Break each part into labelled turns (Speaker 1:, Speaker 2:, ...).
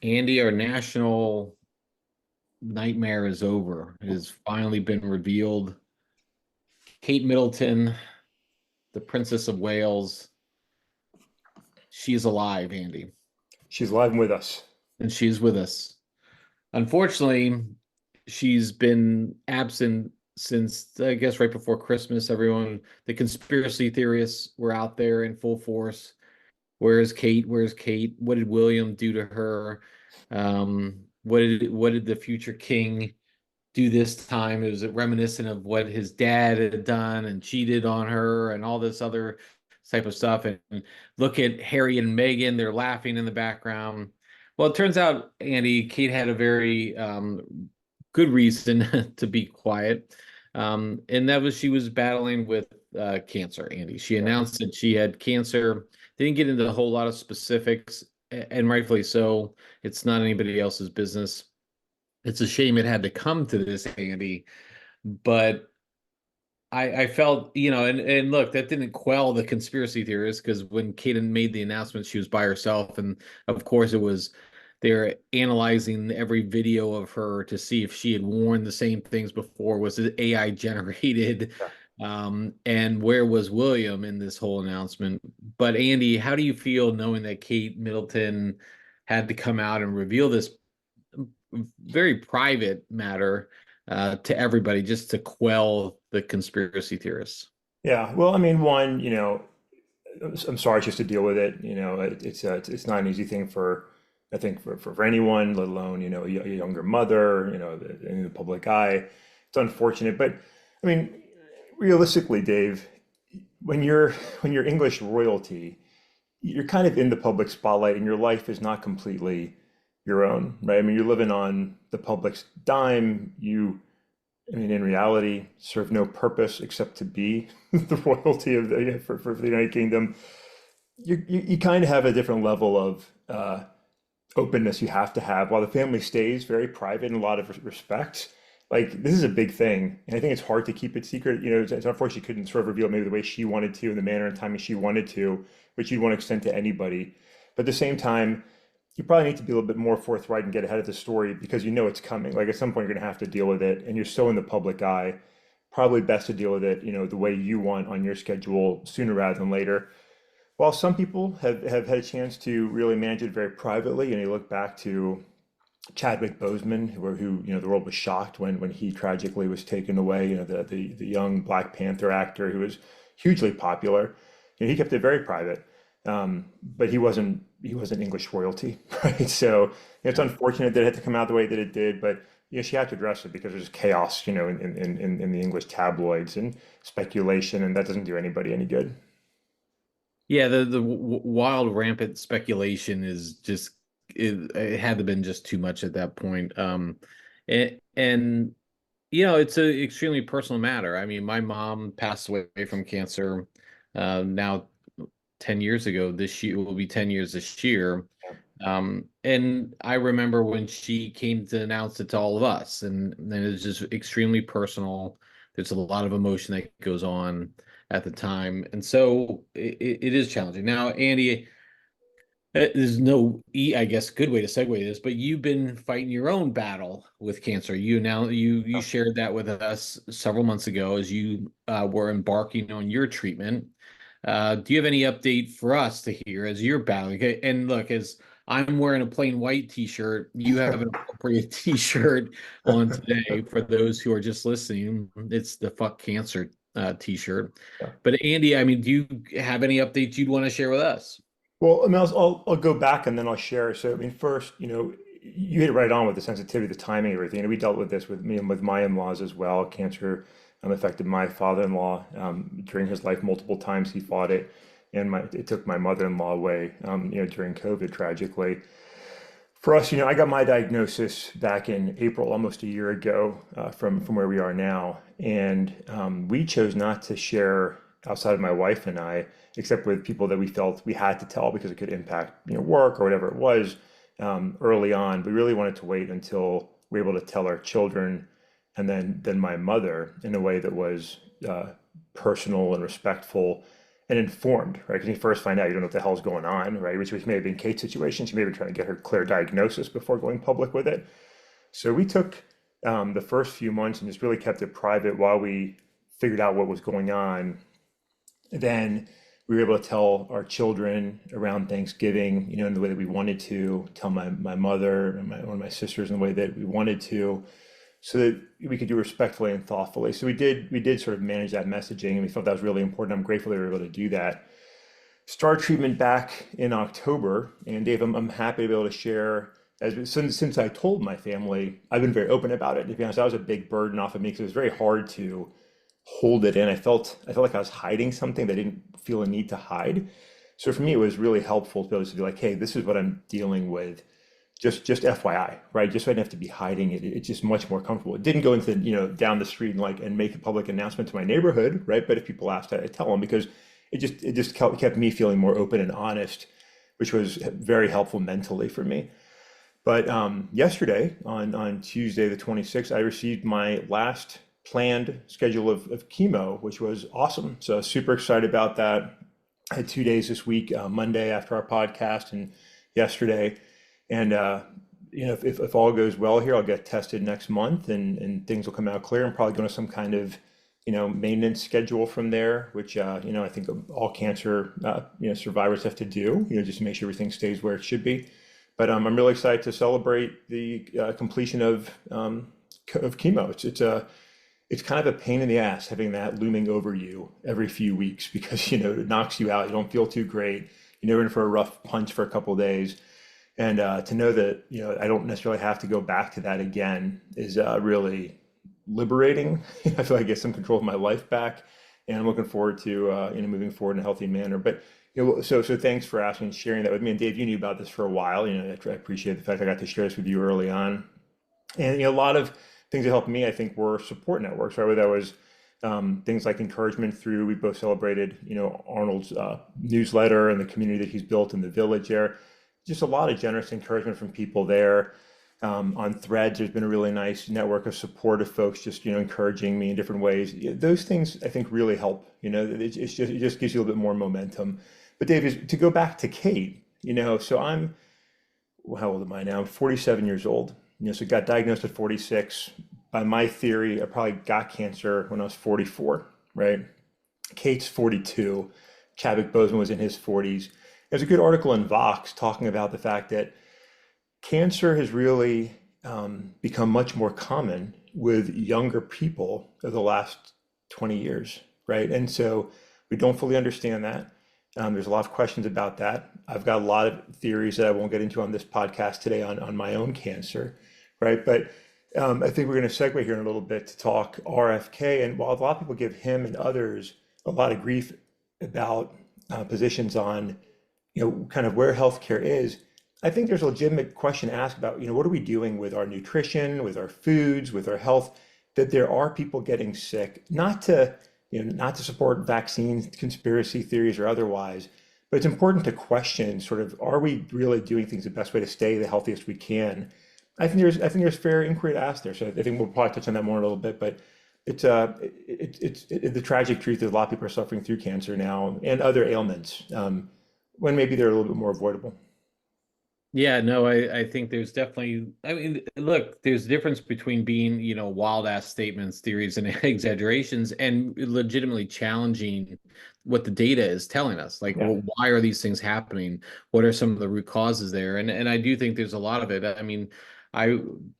Speaker 1: Andy, our national nightmare is over. It has finally been revealed. Kate Middleton, the Princess of Wales, she's alive, Andy,
Speaker 2: She's live and with us.
Speaker 1: and she's with us. Unfortunately, she's been absent since, I guess, right before Christmas. The conspiracy theorists were out there in full force. Where is Kate? Where's Kate? What did William do to her? What did the future king do this time? It was reminiscent of what his dad had done and cheated on her and all this other type of stuff. And look at Harry and Meghan, they're laughing in the background. Well, it turns out, Andy, Kate had a very good reason to be quiet. And that was she was battling with cancer, Andy. She
Speaker 2: Yeah.
Speaker 1: announced that she had cancer. Didn't get into a whole lot of specifics, and rightfully so. It's not anybody else's business. It's a shame it had to come to this, Andy, but I felt, and look, that didn't quell the conspiracy theorists because when Kaden made the announcement, she was by herself, and of course it was they're analyzing every video of her to see if she had worn the same things before. Was it AI generated?
Speaker 2: Yeah.
Speaker 1: And where was William in this whole announcement? But Andy, how do you feel knowing that Kate Middleton had to come out and reveal this very private matter to everybody just to quell the conspiracy theorists?
Speaker 2: Yeah. Well, I mean, one, I'm sorry she has to deal with it. It's not an easy thing I think, for anyone, let alone, a younger mother, in the public eye. It's unfortunate. But I mean, realistically, Dave, when you're when you're English royalty, you're kind of in the public spotlight and your life is not completely your own, right? I mean, you're living on the public's dime. I mean, in reality, serve no purpose except to be the royalty of for the United Kingdom. You kind of have a different level of openness you have to have while the family stays very private in a lot of respects. Like this is a big thing, and I think it's hard to keep it secret. It's unfortunate she couldn't sort of reveal maybe the way she wanted to, in the manner and timing she wanted to, which you'd want to extend to anybody. But at the same time, you probably need to be a little bit more forthright and get ahead of the story because you know it's coming. Like at some point, you're going to have to deal with it, and you're so in the public eye. Probably best to deal with it, the way you want on your schedule sooner rather than later. While some people have had a chance to really manage it very privately, and you look back to Chadwick Boseman, the world was shocked when he tragically was taken away. The young Black Panther actor who was hugely popular. He kept it very private, but he wasn't English royalty, right? So it's unfortunate that it had to come out the way that it did, but she had to address it because there's chaos, in the English tabloids and speculation, and that doesn't do anybody any good.
Speaker 1: Yeah, the wild rampant speculation is just it had to been just too much at that point. And it's an extremely personal matter. I mean, my mom passed away from cancer now 10 years ago. This year will be 10 years this year. And I remember when she came to announce it to all of us, and then it's just extremely personal. There's a lot of emotion that goes on at the time, and so it is challenging. Now, Andy, there's no, I guess, good way to segue this, but you've been fighting your own battle with cancer. You shared that with us several months ago as you were embarking on your treatment. Do you have any update for us to hear as you're battling? Okay, and look, as I'm wearing a plain white t-shirt, you have an appropriate t-shirt on today for those who are just listening. It's the Fuck Cancer t-shirt.
Speaker 2: Yeah.
Speaker 1: But Andy, I mean, do you have any updates you'd want to share with us?
Speaker 2: Well, I mean, I'll go back and then I'll share. So, I mean, first, you hit it right on with the sensitivity, the timing, everything. And we dealt with this with me and with my in-laws as well. Cancer affected my father-in-law during his life multiple times. He fought it, and it took my mother-in-law away, during COVID, tragically. For us, I got my diagnosis back in April, almost a year ago, from where we are now, and we chose not to share outside of my wife and I, except with people that we felt we had to tell because it could impact, work or whatever it was, early on. We really wanted to wait until we were able to tell our children, and then my mother in a way that was personal and respectful, and informed, right? Because you first find out you don't know what the hell's going on, right? Which may have been Kate's situation. She may have been trying to get her clear diagnosis before going public with it. So we took the first few months and just really kept it private while we figured out what was going on. Then we were able to tell our children around Thanksgiving, in the way that we wanted to, tell my mother and one of my sisters in the way that we wanted to, so that we could do respectfully and thoughtfully. So we did sort of manage that messaging, and we felt that was really important. I'm grateful that we were able to do that. Start treatment back in October, and Dave, I'm happy to be able to share. Since I told my family, I've been very open about it. To be honest, that was a big burden off of me because it was very hard to hold it in. I felt like I was hiding something that I didn't feel a need to hide. So for me, it was really helpful to be able to be like, hey, this is what I'm dealing with. Just FYI, right? Just so I didn't have to be hiding it. It's just much more comfortable. It didn't go into, down the street and make a public announcement to my neighborhood, right? But if people asked, I tell them because it just kept me feeling more open and honest, which was very helpful mentally for me. But yesterday, on Tuesday the 26th, I received my last planned schedule of chemo, which was awesome. So super excited about that. I had 2 days this week, Monday after our podcast and yesterday. And if all goes well here, I'll get tested next month, and things will come out clear. I'm probably going to some kind of maintenance schedule from there, which I think all cancer survivors have to do, just to make sure everything stays where it should be. But I'm really excited to celebrate the completion of chemo. It's kind of a pain in the ass having that looming over you every few weeks because it knocks you out. You don't feel too great. You're in for a rough punch for a couple of days. And to know that I don't necessarily have to go back to that again is really liberating. I feel like I get some control of my life back, and I'm looking forward to moving forward in a healthy manner. But so thanks for asking and sharing that with me. And Dave, you knew about this for a while. I appreciate the fact I got to share this with you early on. And a lot of things that helped me, I think, were support networks, right? Whether that was things like encouragement through, we both celebrated, Arnold's newsletter and the community that he's built in the village there. Just a lot of generous encouragement from people there. On Threads, there's been a really nice network of support of folks just, encouraging me in different ways. Those things I think really help. It just gives you a little bit more momentum. But Dave, to go back to Kate, so how old am I now? I'm 47 years old. So got diagnosed at 46. By my theory, I probably got cancer when I was 44, right? Kate's 42. Chadwick Boseman was in his 40s. There's a good article in Vox talking about the fact that cancer has really become much more common with younger people over the last 20 years, right? And so we don't fully understand that. There's a lot of questions about that. I've got a lot of theories that I won't get into on this podcast today on my own cancer, right? But I think we're going to segue here in a little bit to talk RFK. And while a lot of people give him and others a lot of grief about positions on, kind of where healthcare is, I think there's a legitimate question to ask about, what are we doing with our nutrition, with our foods, with our health, that there are people getting sick, not to support vaccine conspiracy theories or otherwise, but it's important to question sort of, are we really doing things the best way to stay the healthiest we can? I think there's fair inquiry to ask there. So I think we'll probably touch on that more in a little bit, but it's the tragic truth that a lot of people are suffering through cancer now and other ailments, when maybe they're a little bit more avoidable.
Speaker 1: Yeah, no, I think there's definitely, I mean, look, there's a difference between being, wild ass statements, theories, and exaggerations and legitimately challenging what the data is telling us. Like,
Speaker 2: Yeah.
Speaker 1: well, why are these things happening? What are some of the root causes there? And I do think there's a lot of it. I mean, I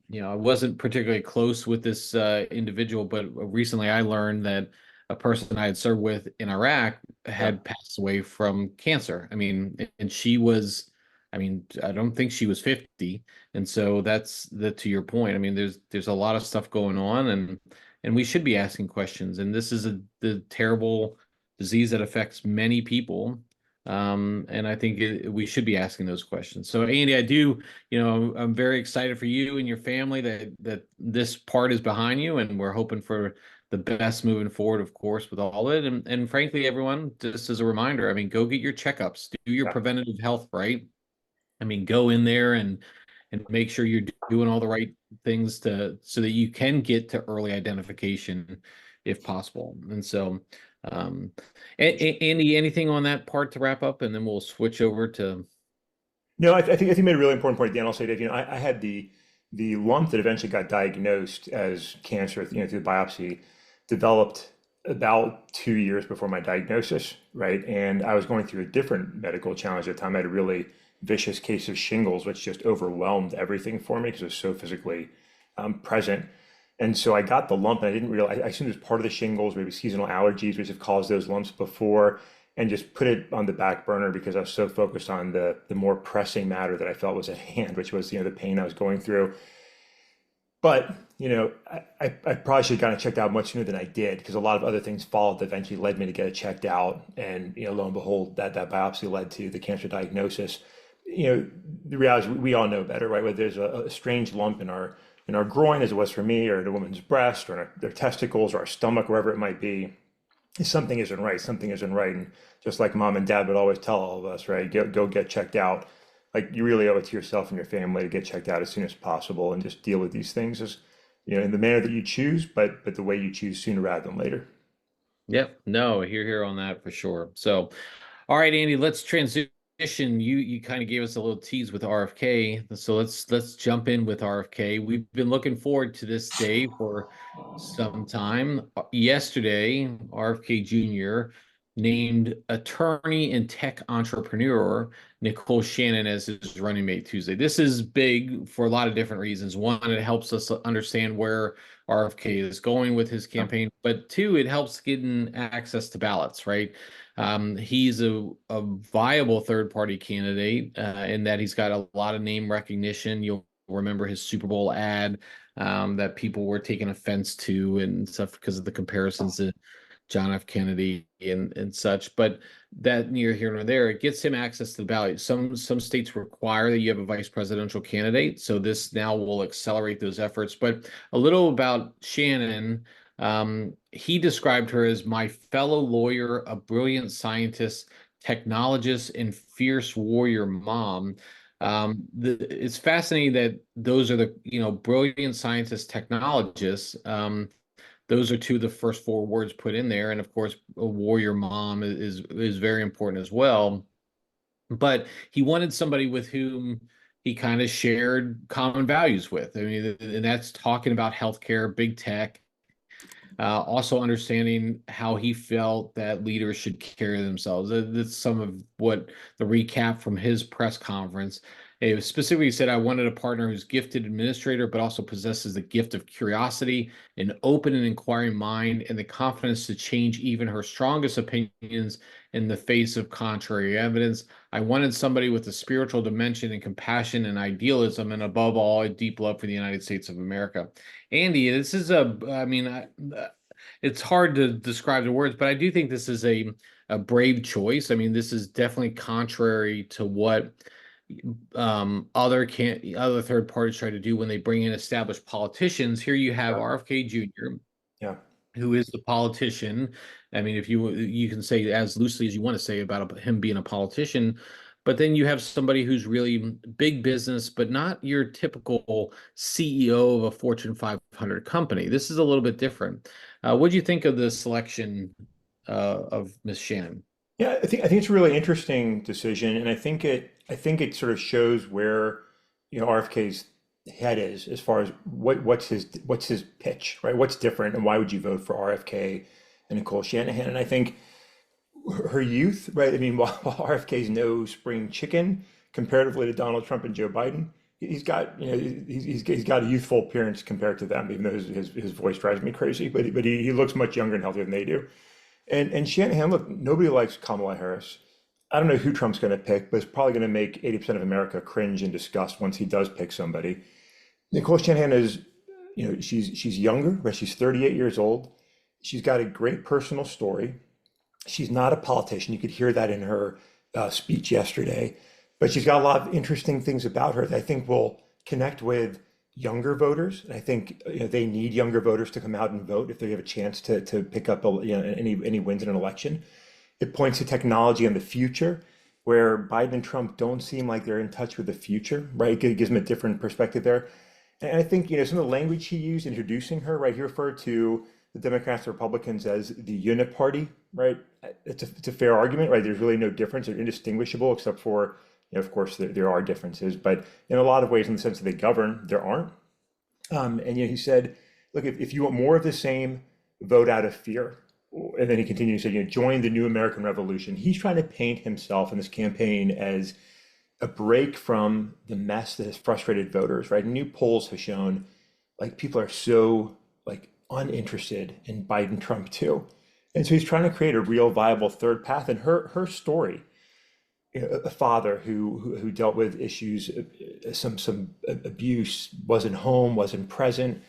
Speaker 1: wasn't particularly close with this individual, but recently I learned that a person I had served with in Iraq
Speaker 2: Yeah.
Speaker 1: had passed away from cancer. I mean, and she was, I mean, I don't think she was 50. And so that's to your point. I mean, there's a lot of stuff going on, and we should be asking questions. And this is the terrible disease that affects many people. And I think we should be asking those questions. So Andy, I'm very excited for you and your family that this part is behind you, and we're hoping for the best moving forward, of course, with all of it. And frankly, everyone, just as a reminder, I mean, go get your checkups, do your
Speaker 2: Yeah.
Speaker 1: preventative health, right? I mean, go in there and make sure you're doing all the right things to so that you can get to early identification if possible. And so Um, Andy, anything on that part to wrap up, and then we'll switch over to.
Speaker 2: No, I think you made a really important point, Dan. I'll say, Dave, I had the lump that eventually got diagnosed as cancer, through the biopsy, developed about 2 years before my diagnosis, right? And I was going through a different medical challenge at the time. I had a really vicious case of shingles, which just overwhelmed everything for me because it was so physically present. And so I got the lump, and I didn't realize. I assumed it was part of the shingles, maybe seasonal allergies, which have caused those lumps before, and just put it on the back burner because I was so focused on the more pressing matter that I felt was at hand, which was the pain I was going through. But I probably should have gotten it checked out much sooner than I did because a lot of other things followed that eventually led me to get it checked out. And lo and behold, that biopsy led to the cancer diagnosis. The reality is we all know better, right? Whether there's a strange lump in our groin, as it was for me, or in a woman's breast, or in their testicles, or our stomach, wherever it might be, something isn't right. Something isn't right. And just like mom and dad would always tell all of us, right? Go get checked out. Like you really owe it to yourself and your family to get checked out as soon as possible and just deal with these things as in the manner that you choose, but the way you choose sooner rather than later.
Speaker 1: Yep, no, here on that for sure. So, all right, Andy, let's transition. You kind of gave us a little tease with RFK, so let's jump in with RFK. We've been looking forward to this day for some time. Yesterday, RFK Jr. named attorney and tech entrepreneur Nicole Shannon as his running mate Tuesday. This is big for a lot of different reasons. One, it helps us understand where RFK is going with his
Speaker 2: Yeah.
Speaker 1: campaign, but two, it helps getting access to ballots, right? He's a viable third party candidate in that he's got a lot of name recognition. You'll remember his Super Bowl ad that people were taking offense to and stuff because of the comparisons to John F. Kennedy and such. But that near here nor there, it gets him access to the ballot. Some states require that you have a vice presidential candidate, so this now will accelerate those efforts. But a little about Shannon. He described her as my fellow lawyer, a brilliant scientist, technologist, and fierce warrior mom. It's fascinating that those are the brilliant scientists, technologists. Those are two of the first four words put in there, and of course, a warrior mom is very important as well. But he wanted somebody with whom he kind of shared common values with. I mean, and that's talking about healthcare, big tech, also understanding how he felt that leaders should carry themselves. That's some of what the recap from his press conference. It specifically said, I wanted a partner who's gifted administrator, but also possesses the gift of curiosity, an open and inquiring mind, and the confidence to change even her strongest opinions in the face of contrary evidence. I wanted somebody with a spiritual dimension and compassion and idealism, and above all, a deep love for the United States of America. Andy, this is I mean, it's hard to describe the words, but I do think this is a brave choice. I mean, this is definitely contrary to what other third parties try to do when they bring in established politicians. Here you have
Speaker 2: Yeah.
Speaker 1: RFK Jr.,
Speaker 2: Yeah.
Speaker 1: who is the politician. I mean, if you can say as loosely as you want to say about him being a politician, but then you have somebody who's really big business, but not your typical CEO of a Fortune 500 company. This is a little bit different. What do you think of the selection of Miss Shannon?
Speaker 2: Yeah, I think it's a really interesting decision, and I think it sort of shows where RFK's head is as far as what's his pitch, right? What's different, and why would you vote for RFK and Nicole Shanahan? And I think her youth, right? I mean, while RFK's no spring chicken comparatively to Donald Trump and Joe Biden, he's got he's got a youthful appearance compared to them, even though his voice drives me crazy. But he looks much younger and healthier than they do. And Shanahan, look, nobody likes Kamala Harris. I don't know who Trump's going to pick, but it's probably going to make 80% of America cringe in disgust once he does pick somebody. Nicole Shanahan is, she's younger, but she's 38 years old. She's got a great personal story. She's not a politician. You could hear that in her speech yesterday, but she's got a lot of interesting things about her that I think will connect with younger voters. And I think they need younger voters to come out and vote if they have a chance to pick up any wins in an election. It points to technology and the future, where Biden and Trump don't seem like they're in touch with the future, right? It gives them a different perspective there. And I think some of the language he used introducing her, right? He referred to the Democrats and Republicans as the uniparty, right? It's a fair argument, right? There's really no difference. They're indistinguishable, except for, of course, there are differences, but in a lot of ways, in the sense that they govern, there aren't. And he said, look, if you want more of the same, vote out of fear. And then he continued to say, join the new American Revolution. He's trying to paint himself in this campaign as a break from the mess that has frustrated voters, right? New polls have shown like people are so like uninterested in Biden Trump too. And so he's trying to create a real viable third path. And her story, a father who dealt with issues, some abuse, wasn't home, wasn't present.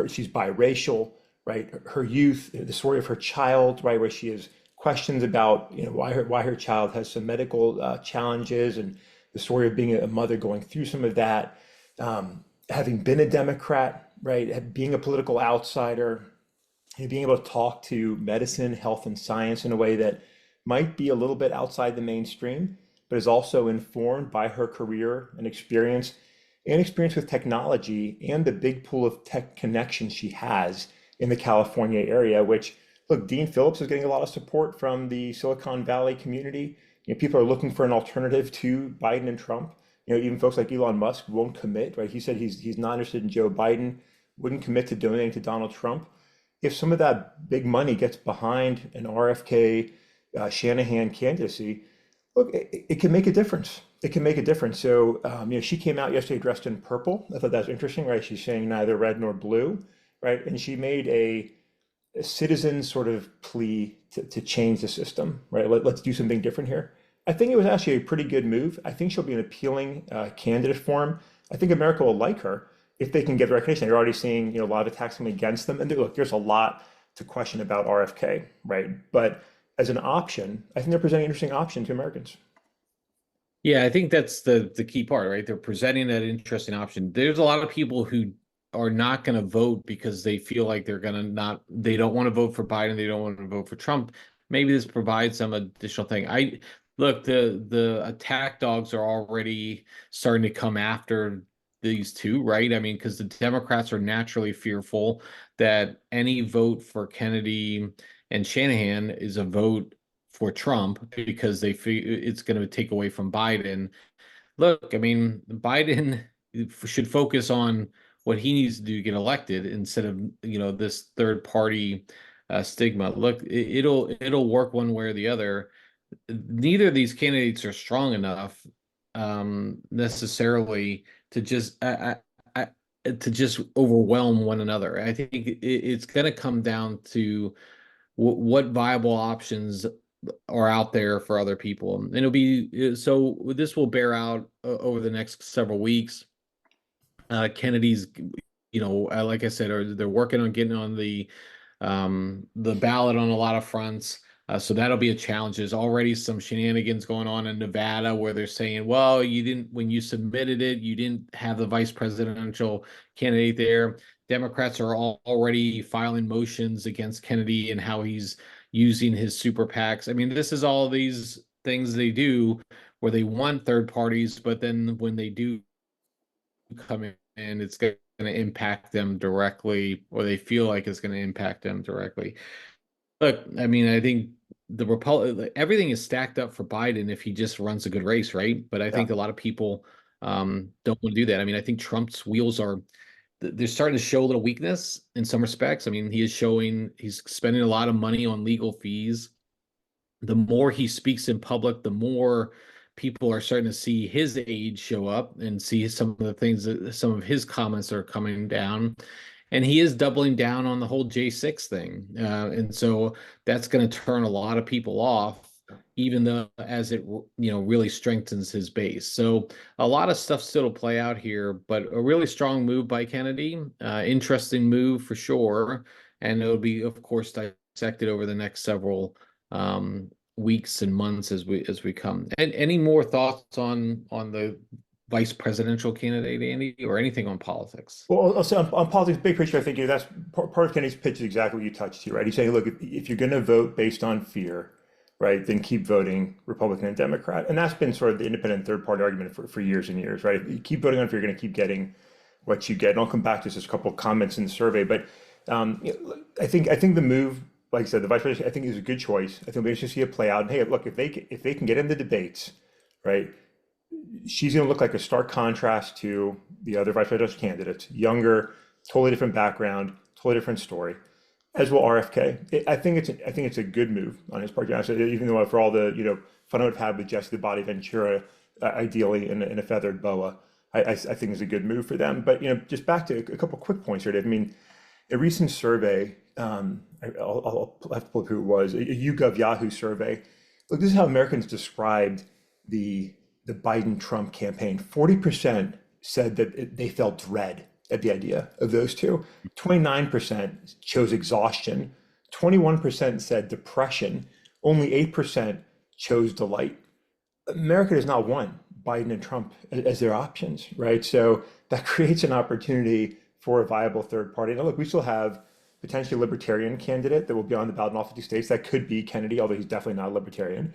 Speaker 2: She's biracial, right? Her youth, the story of her child, right, where she has questions about why her child has some medical challenges, and the story of being a mother going through some of that, having been a Democrat, right, being a political outsider, and being able to talk to medicine, health, and science in a way that might be a little bit outside the mainstream, but is also informed by her career and experience with technology and the big pool of tech connections she has in the California area, which, look, Dean Phillips is getting a lot of support from the Silicon Valley community. People are looking for an alternative to Biden and Trump. Even folks like Elon Musk won't commit, right? He said he's not interested in Joe Biden, wouldn't commit to donating to Donald Trump. If some of that big money gets behind an RFK Shanahan candidacy, look, it can make a difference. It can make a difference. So, she came out yesterday dressed in purple. I thought that was interesting, right? She's saying neither red nor blue, right? And she made a citizen sort of plea to change the system, right? Let's do something different here. I think it was actually a pretty good move. I think she'll be an appealing candidate for him. I think America will like her if they can get the recognition. You're already seeing, a lot of attacks coming against them. And look, there's a lot to question about RFK, right? But as an option, I think they're presenting an interesting option to Americans.
Speaker 1: Yeah, I think that's the key part, right? They're presenting that interesting option. There's a lot of people who are not going to vote because they feel like they don't want to vote for Biden, they don't want to vote for Trump. Maybe this provides some additional thing. I look, the attack dogs are already starting to come after these two, right? I mean, because the Democrats are naturally fearful that any vote for Kennedy and Shanahan is a vote for Trump because they feel it's going to take away from Biden. Look, I mean, Biden should focus on what he needs to do to get elected instead of, this third party stigma. Look, it'll work one way or the other. Neither of these candidates are strong enough necessarily to just overwhelm one another. I think it's going to come down to what viable options are out there for other people. And it'll be so this will bear out over the next several weeks. Kennedy's, like I said, they're working on getting on the ballot on a lot of fronts. So that'll be a challenge. There's already some shenanigans going on in Nevada where they're saying, well, when you submitted it, you didn't have the vice presidential candidate there. Democrats are already filing motions against Kennedy and how he's using his super PACs. I mean, this is all these things they do where they want third parties, but then when they do come in, it's going to impact them directly, or they feel like it's going to impact them directly. Look, I mean, I think everything is stacked up for Biden if he just runs a good race, right? But I
Speaker 2: Yeah.
Speaker 1: think a lot of people don't want to do that. I mean, I think Trump's wheels are they're starting to show a little weakness in some respects. I mean, he's spending a lot of money on legal fees. The more he speaks in public, the more people are starting to see his age show up and see some of the things that some of his comments are coming down. And he is doubling down on the whole J6 thing. And so that's going to turn a lot of people off, even though as it, really strengthens his base. So a lot of stuff still to play out here, but a really strong move by Kennedy. Interesting move for sure. And it'll be, of course, dissected over the next several weeks and months as we come. And any more thoughts on the vice presidential candidate, Andy, or anything on politics?
Speaker 2: Well, I'll say on politics, big picture, I think that's part of Kennedy's pitch is exactly what you touched here, right? He's saying, look, if you're going to vote based on fear, right, then keep voting Republican and Democrat. And that's been sort of the independent third party argument for years and years, right? If you keep voting on fear, you're going to keep getting what you get. And I'll come back to just a couple of comments in the survey. But I think the move, like I said, the vice president, I think is a good choice. I think we should see it play out. And hey, look, if they can get in the debates, right, she's going to look like a stark contrast to the other vice presidential candidates, younger, totally different background, totally different story. As will RFK. I think it's a good move on his part. Even though for all the fun I would have had with Jesse the Body Ventura, ideally in a feathered boa, I think it's a good move for them. But just back to a couple quick points here, Dave. I mean, a recent survey, I'll have to pull up who it was, a YouGov Yahoo survey. Look, this is how Americans described the the Biden-Trump campaign. 40% said that they felt dread at the idea of those two. 29% chose exhaustion. 21% said depression. Only 8% chose delight. America does not want Biden and Trump as their options, right? So that creates an opportunity for a viable third party. Now, look, we still have potentially a libertarian candidate that will be on the ballot in all 50 states. That could be Kennedy, although he's definitely not a libertarian.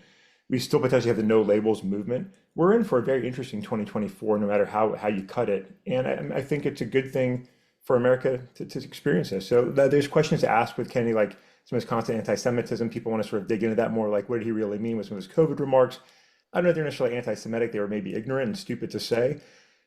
Speaker 2: We still potentially have the no labels movement. We're in for a very interesting 2024, no matter how you cut it. And I think it's a good thing for America to experience this. So there's questions to ask with Kennedy, like some of his constant anti-Semitism. People want to sort of dig into that more, like what did he really mean with some of his COVID remarks? I don't know if they're necessarily anti-Semitic. They were maybe ignorant and stupid to say.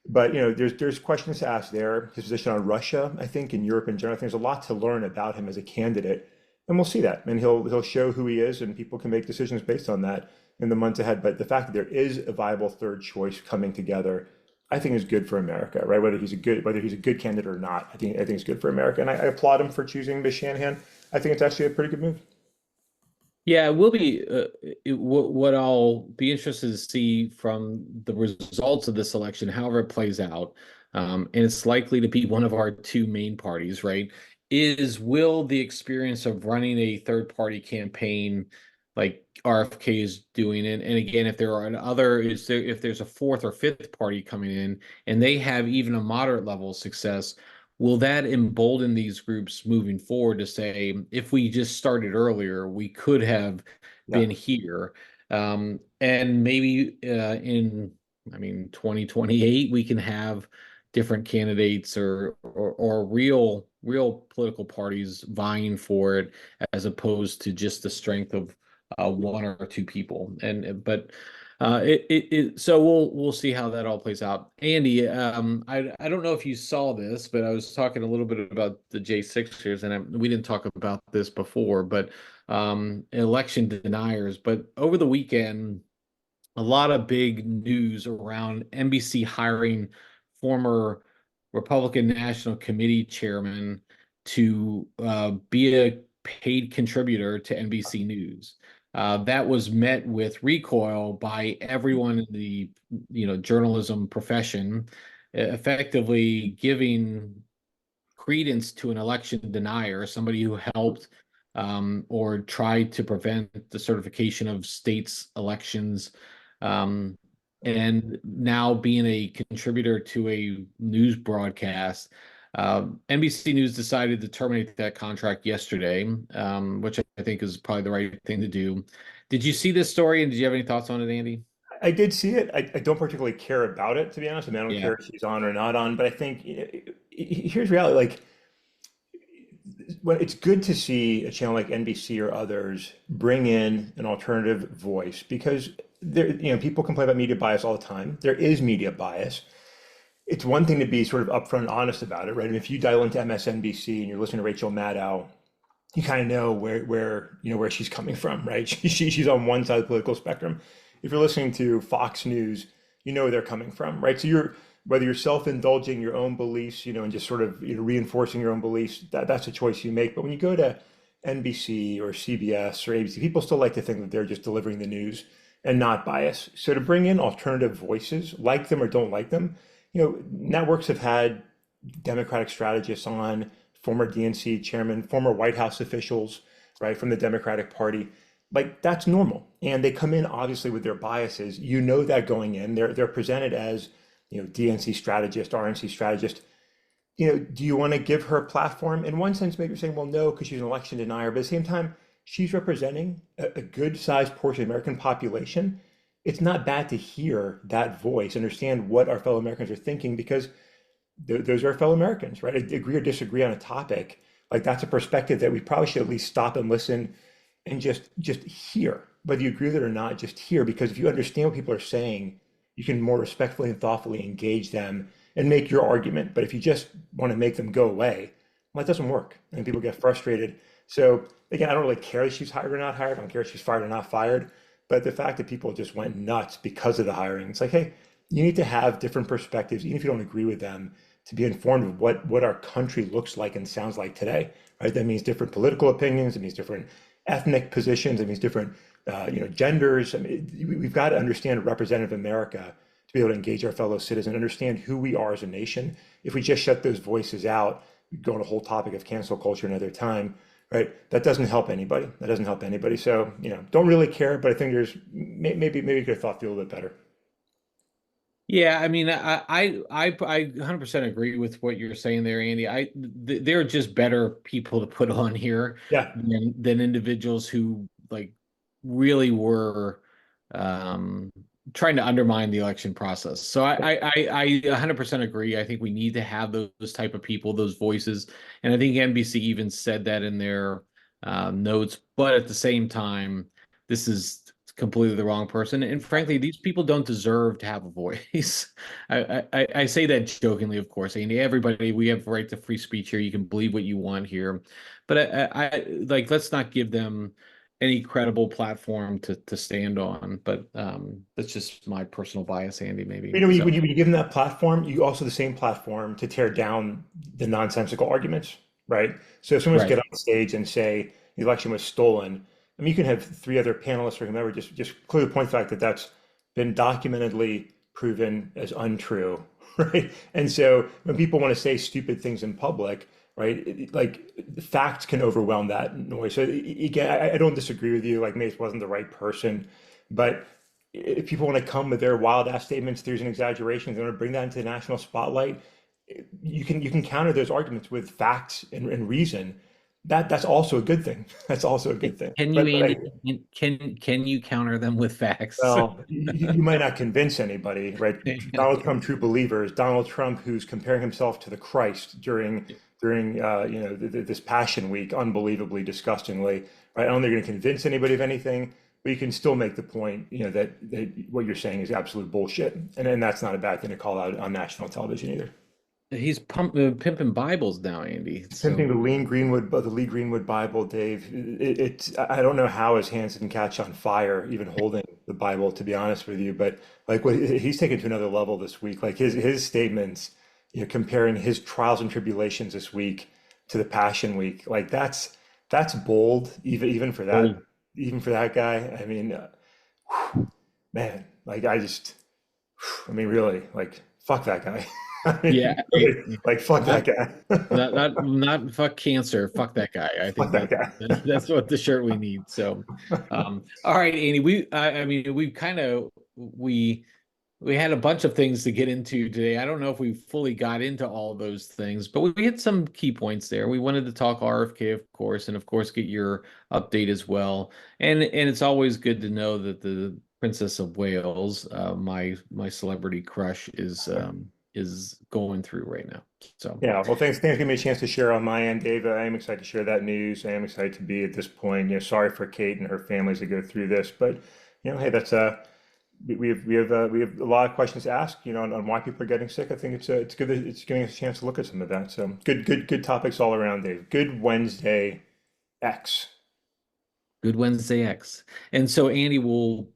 Speaker 2: But there's questions to ask there. His position on Russia, I think, in Europe in general, I think there's a lot to learn about him as a candidate, and we'll see that. And he'll show who he is, and people can make decisions based on that in the months ahead. But the fact that there is a viable third choice coming together, I think is good for America, right? Whether he's a good candidate or not, I think it's good for America, and I applaud him for choosing Ms. Shanahan. I think it's actually a pretty good move.
Speaker 1: Yeah, it will be. What I'll be interested to see from the results of this election, however it plays out, and it's likely to be one of our two main parties, right? Is will the experience of running a third party campaign like RFK is doing it, and again, if there are if there's a fourth or fifth party coming in and they have even a moderate level of success, will that embolden these groups moving forward to say, if we just started earlier, we could have
Speaker 2: Yeah.
Speaker 1: been here? And maybe I mean, 2028, we can have different candidates or real political parties vying for it, as opposed to just the strength of one or two people. So we'll see how that all plays out. Andy, I don't know if you saw this, but I was talking a little bit about the J6ers, and we didn't talk about this before, but election deniers. But over the weekend, a lot of big news around NBC hiring former Republican National Committee chairman to be a paid contributor to NBC News. That was met with recoil by everyone in the journalism profession, effectively giving credence to an election denier, somebody who helped or tried to prevent the certification of states' elections, um, and now being a contributor to a news broadcast. NBC News decided to terminate that contract yesterday, which I think is probably the right thing to do. Did you see this story, and did you have any thoughts on it, Andy?
Speaker 2: I did see it. I don't particularly care about it, to be honest. I mean, I don't
Speaker 1: Yeah.
Speaker 2: care if she's on or not on, but I think here's reality. Like, when it's good to see a channel like NBC or others bring in an alternative voice, because people complain about media bias all the time. There is media bias. It's one thing to be sort of upfront and honest about it, right? And if you dial into MSNBC and you're listening to Rachel Maddow, you kind of know where she's coming from, right? She's on one side of the political spectrum. If you're listening to Fox News, you know where they're coming from, right? So whether you're self-indulging your own beliefs, and just sort of reinforcing your own beliefs, that's a choice you make. But when you go to NBC or CBS or ABC, people still like to think that they're just delivering the news and not bias. So to bring in alternative voices, like them or don't like them, networks have had Democratic strategists on, former DNC chairman, former White House officials, right, from the Democratic Party. Like, that's normal. And they come in obviously with their biases. You know that going in. They're presented as, DNC strategist, RNC strategist. Do you want to give her a platform? In one sense, maybe you're saying, well, no, because she's an election denier. But at the same time, she's representing a good sized portion of the American population. It's not bad to hear that voice, understand what our fellow Americans are thinking, because those are our fellow Americans, right? Agree or disagree on a topic, Like that's a perspective that we probably should at least stop and listen and just hear, whether you agree with it or not, just hear, because if you understand what people are saying, you can more respectfully and thoughtfully engage them and make your argument. But if you just want to make them go away, well, it doesn't work, and people get frustrated. So again, I don't really care if she's hired or not hired. I don't care if she's fired or not fired. But the fact that people just went nuts because of the hiring, it's like, hey, you need to have different perspectives, even if you don't agree with them, to be informed of what our country looks like and sounds like today, right? That means different political opinions. It means different ethnic positions. It means different, genders. I mean, we've got to understand a representative America to be able to engage our fellow citizens, understand who we are as a nation. If we just shut those voices out, go on a whole topic of cancel culture another time, right? That doesn't help anybody. That doesn't help anybody. So, don't really care, but I think there's maybe you could have thought through a little bit better.
Speaker 1: Yeah, I mean, I 100% agree with what you're saying there, Andy. They're just better people to put on here
Speaker 2: Yeah.
Speaker 1: than individuals who like really were um trying to undermine the election process. So I 100% agree. I think we need to have those type of people, those voices, and I think NBC even said that in their notes. But at the same time, this is completely the wrong person. And frankly, these people don't deserve to have a voice. I say that jokingly, of course. Andy, everybody, we have right to free speech here. You can believe what you want here, but like let's not give them any credible platform to stand on. But that's just my personal bias, Andy. Maybe
Speaker 2: When you,
Speaker 1: so.
Speaker 2: when you give them that platform, you also the same platform to tear down the nonsensical arguments, right? So if someone's
Speaker 1: Right.
Speaker 2: get on stage and say the election was stolen, I mean, you can have three other panelists or whomever just clearly point the fact that that's been documentedly proven as untrue, right? And so when people want to say stupid things in public, right, like the facts can overwhelm that noise. So again, I don't disagree with you. Like Mace wasn't the right person, but if people want to come with their wild ass statements, there's an exaggeration, they want to bring that into the national spotlight. You can counter those arguments with facts and reason. That's also a good thing. That's also a good thing.
Speaker 1: Can you,
Speaker 2: But
Speaker 1: Andy? Can you counter them with facts?
Speaker 2: well, you might not convince anybody, right? Donald
Speaker 1: Okay.
Speaker 2: Trump, true believers. Donald Trump, who's comparing himself to the Christ during this Passion Week, unbelievably, disgustingly, right? I don't think you're going to convince anybody of anything, but you can still make the point, that what you're saying is absolute bullshit, and that's not a bad thing to call out on national television either.
Speaker 1: He's pimping Bibles now, Andy.
Speaker 2: Pimping
Speaker 1: So
Speaker 2: the Lee Greenwood Bible, Dave. I don't know how his hands didn't catch on fire, even holding the Bible, to be honest with you. But like what he's taken to another level this week, like his statements, comparing his trials and tribulations this week to the Passion Week, like that's bold,
Speaker 1: old.
Speaker 2: even for that guy. I mean, man, like I mean, really, like fuck that guy. I
Speaker 1: Yeah.
Speaker 2: mean, really, like fuck that
Speaker 1: Not
Speaker 2: guy.
Speaker 1: not fuck cancer. Fuck that guy. I
Speaker 2: Fuck
Speaker 1: think
Speaker 2: that
Speaker 1: that
Speaker 2: guy.
Speaker 1: that's what the shirt we need. So, all right, Andy. I mean, we kind of we had a bunch of things to get into today. I don't know if we fully got into all of those things, but we hit some key points there. We wanted to talk RFK, of course, and of course get your update as well. And it's always good to know that the Princess of Wales, my celebrity crush, is going through right now. So
Speaker 2: Yeah, well, thanks for giving me a chance to share on my end, Dave. I am excited to share that news. I am excited to be at this point. Sorry for Kate and her families to go through this, but hey, that's we have a lot of questions to ask, on why people are getting sick. I think it's good that it's giving us a chance to look at some of that. So good topics all around, Dave. Good Wednesday X.
Speaker 1: good Wednesday X. And so Andy we'll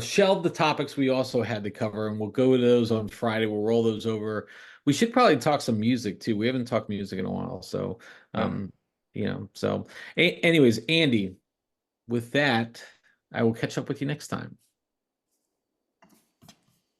Speaker 1: shelve the topics we also had to cover and we'll go to those on Friday. We'll roll those over. We should probably talk some music too. We haven't talked music in a while. So
Speaker 2: Yeah.
Speaker 1: anyways, Andy, with that, I will catch up with you next time.